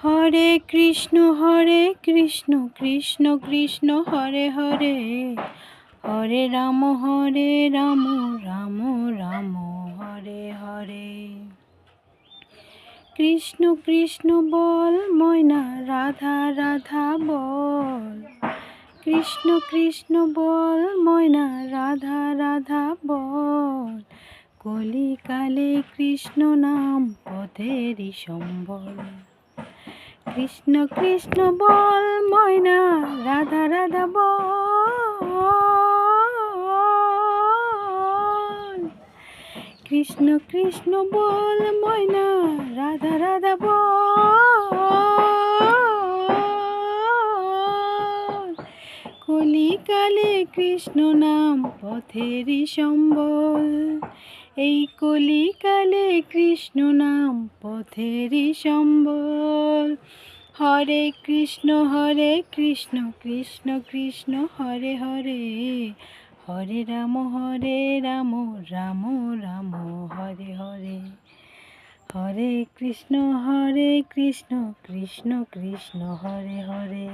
হরে কৃষ্ণ কৃষ্ণ কৃষ্ণ হরে হরে, হরে রাম রাম রাম হরে হরে। কৃষ্ণ কৃষ্ণ বল ময়না, রাধা রাধা বল। কৃষ্ণ কৃষ্ণ বল ময়না, রাধা রাধা বল। কলিকালে কৃষ্ণ নাম পথেরই সম্বল। কৃষ্ণ কৃষ্ণ বল ময়না, রাধা রাধা বল। কৃষ্ণ কৃষ্ণ বল ময়না, রাধা রাধা বল। কলিকালে কৃষ্ণ নাম পথেরই সম্বল। এই কলিকালে কৃষ্ণ নাম পথেরই সম্বল। হরে কৃষ্ণ কৃষ্ণ কৃষ্ণ হরে হরে, হরে রাম রাম রাম হরে হরে। হরে কৃষ্ণ কৃষ্ণ কৃষ্ণ হরে হরে।